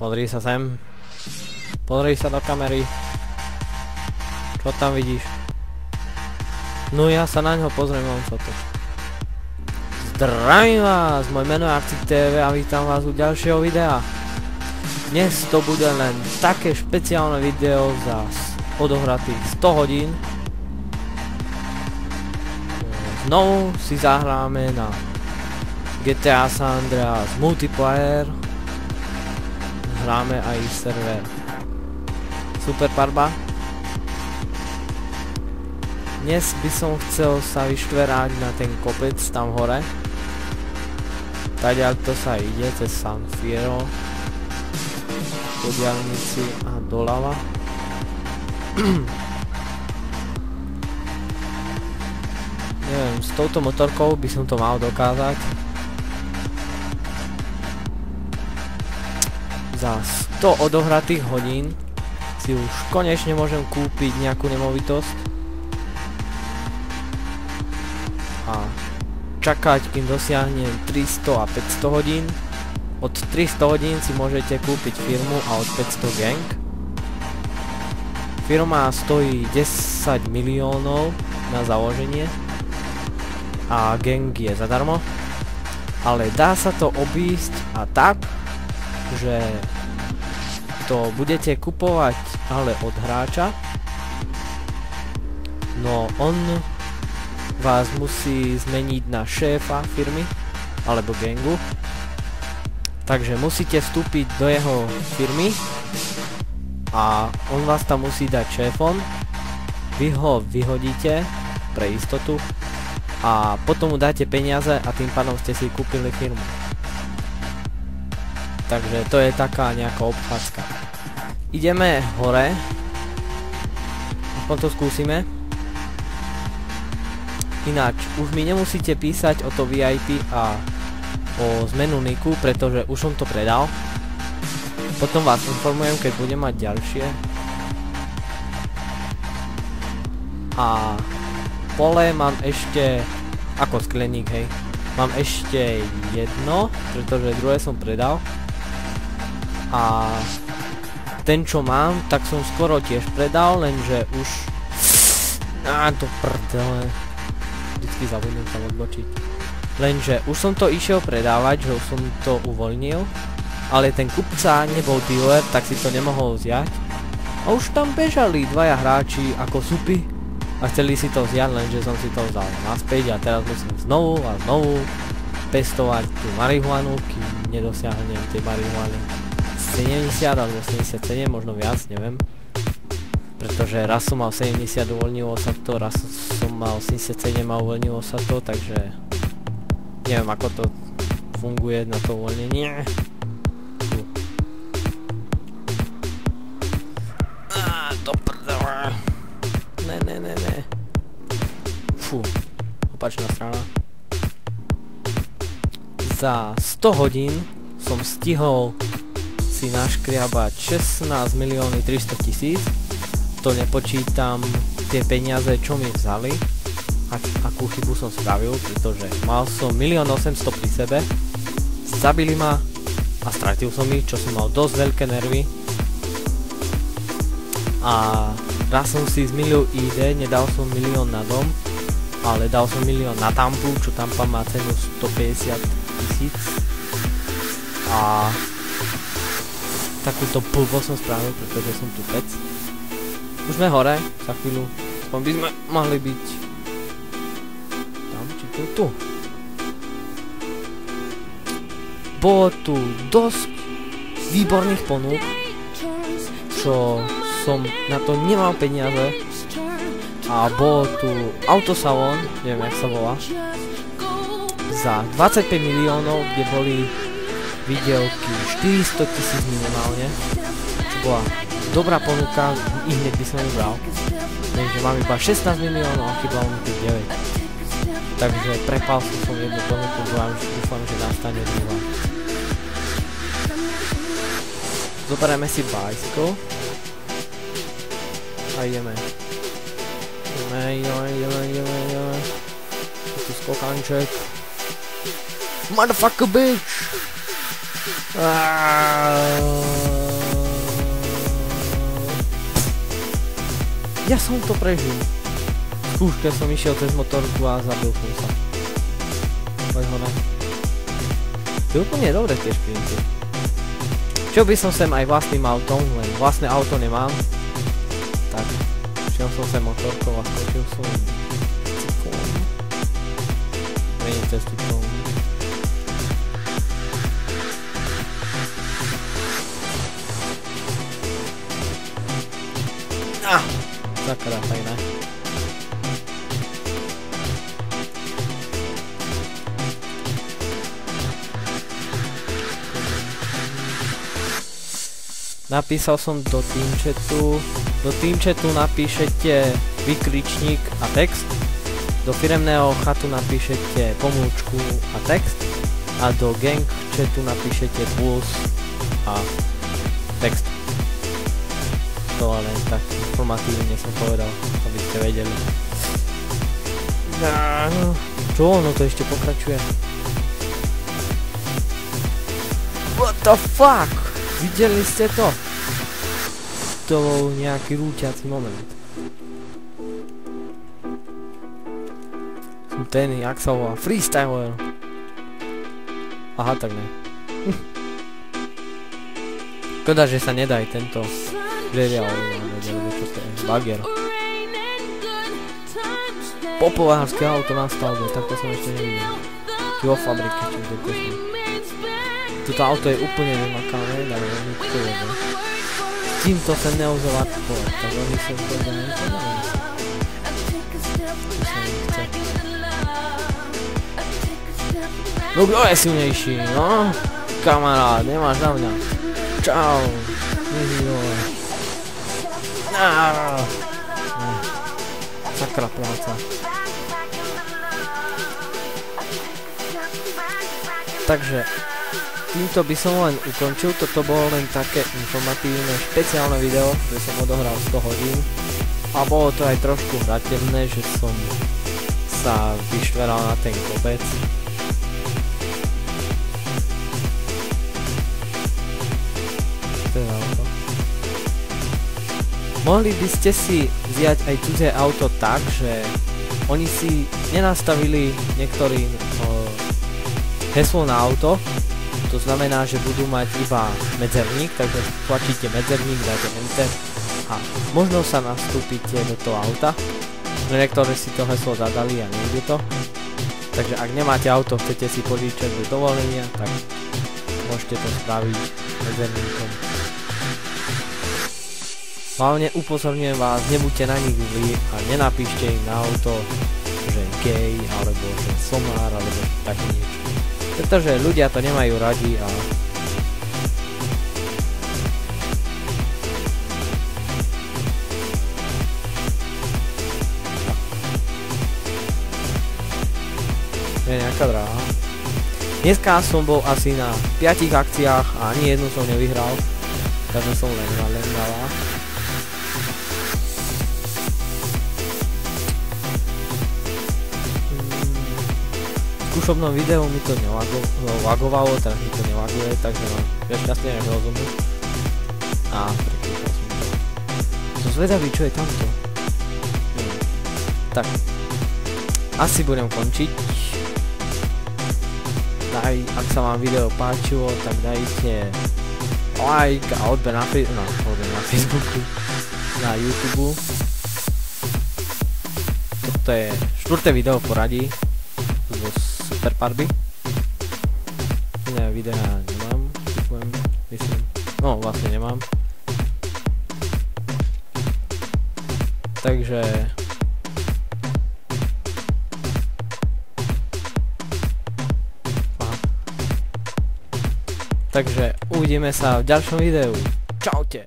Pozri sa sem. Pozri sa do kamery. Čo tam vidíš? No ja sa na ňo pozriem, mám sa to. Zdravím vás, moje meno je Arcik TV a vítam vás u ďalšieho videa. Dnes to bude len také špeciálne video za odohratých 100 hodín. Znovu si zahráme na GTA San Andreas Multiplayer. Hráme aj server Super Parba. Dnes by som chcel sa vyštverať na ten kopec tam hore. Tadiaľ to sa ide cez San Fierro po diaľnici a doľava. Neviem, s touto motorkou by som to mal dokázať. Za 100 odohratých hodín si už konečne môžem kúpiť nejakú nemovitosť a čakať, kým dosiahnem 300 a 500 hodín. Od 300 hodín si môžete kúpiť firmu a od 500 gang. Firma stojí 10 miliónov na založenie a gang je zadarmo, ale dá sa to obísť a tak, že to budete kupovať ale od hráča, no on vás musí zmeniť na šéfa firmy alebo gangu, takže musíte vstúpiť do jeho firmy a on vás tam musí dať šéfom, vy ho vyhodíte pre istotu a potom mu dáte peniaze a tým pádom ste si kúpili firmu. Takže to je taká nejaká obchádzka. Ideme hore. Aspoň to skúsime. Ináč, už mi nemusíte písať o to VIP a o zmenu niku, pretože už som to predal. Potom vás informujem, keď budem mať ďalšie. A pole mám ešte ako skleník, hej. Mám ešte jedno, pretože druhé som predal. A ten čo mám, tak som skoro tiež predal, lenže už... to prdele. Vždycky zabudnem tam odbočiť. Lenže už som to išiel predávať, že už som to uvoľnil, ale ten kupca nebol dealer, tak si to nemohol vziať. A už tam bežali dvaja hráči ako supy a chceli si to vziať, lenže som si to vzal naspäť a teraz musím znovu a znovu pestovať tú marihuanu, kým nedosiahnem tej marihuany 70 alebo 87, možno viac, neviem. Pretože raz som mal 70, uvoľnilo sa to, raz som mal 87 a uvoľnilo sa to, takže neviem, ako to funguje na to uvoľnenie. To prdele. Ne. Fú, opačná strana. Za 100 hodín som stihol si naškriabať 16 milióny 300 tisíc. To nepočítam tie peniaze, čo mi vzali, akú chybu som spravil, pretože mal som 1 800 000 pri sebe, zabili ma a stratil som ich, čo som mal dosť veľké nervy. A raz som si zmilil ID, nedal som 1 000 000 na dom, ale dal som 1 000 000 na tampu, čo tampa má cenu 150 000. A takúto blbo som spravil, pretože som tu pec. Už sme hore, za chvíľu. Aspoň by sme mali byť tam, či tu. Bolo tu dosť výborných ponúk, čo som na to nemal peniaze. A bolo tu autosalón, neviem jak sa volá, za 25 miliónov, kde boli videoky 400 000 minimálne, čo bola dobrá ponuka, i hneď by som ju bral. Takže mám iba 16 miliónov a chýbalo mi tých 9. Takže prepal som jednu ponuku, dúfam, že nastane druhá. Zoberieme si bicycle a ideme. Ideme. Tu skokanček. Motherfucker bitch! Ja som to prežil. Skúške som išiel cez motorku a zabil som sa. Poď hore. To je úplne dobre tie šprinty. Šiel by som sem aj vlastným autom, len vlastné auto nemám. Tak, šiel som sem motorkou a skočil som cyklom. Mením cez cyklom. Sakra, tak ne. Napísal som do Teamchatu napíšete vykričník a text, do firemného chatu napíšete pomôčku a text a do gang chatu napíšete plus a text. To len tak informatívne som povedal, aby ste vedeli. Čo? No to ešte pokračuje. What the fuck? Videli ste to? To bol nejaký rúťací moment. Som ten, jak sa volá, freestyler. Aha, tak ne. Škoda, že sa nedá aj tento žerial, čo to je, bager. Populárske auto na stavbe, tak to som ešte nevidel. Tu vo fabrike, či kde to je. Toto auto je úplne vymakané, ale nikto to jede. S týmto sa neozve lapovať, tak oni sa to nepodajú. No kto je silnejší, no? Kamarád, nemáš na mňa. Čau. Sakra práca. Takže týmto by som len ukončil, toto bolo len také informatívne špeciálne video, že som odohral 100 hodín a bolo to aj trošku hrateľné, že som sa vyštveral na ten kopec. Mohli by ste si vziať aj cudzie auto tak, že oni si nenastavili niektorým heslo na auto, to znamená, že budú mať iba medzerník, takže tlačíte medzerník, dáte enter a možno sa nastúpite do toho auta, no niektoré si to heslo zadali a nejde to, takže ak nemáte auto, chcete si požičať do dovolenia, tak môžete to spraviť medzerníkom. Hlavne upozorňujem vás, nebuďte na nich zlí a nenapíšte im na auto, že gay, alebo že somár, alebo také niečo. Pretože ľudia to nemajú radi a... Je nejaká dráha. Dneska som bol asi na 5 akciách a ani jednu som nevyhral, takže som len nalendala. V skúšobnom videu mi to lagovalo, teraz mi to nelaguje, takže mám šťastie nejak rozumu. A preklikal som to. Som zvedavý, čo je tamto. Tak. Asi budem končiť. Ak sa vám video páčilo, tak dajte like a odber na Facebooku, na YouTube. Toto je 4. video v poradí zo Super Parby. Iné videa nemám, myslím. No, vlastne nemám. Takže... Takže uvidíme sa v ďalšom videu. Čaute.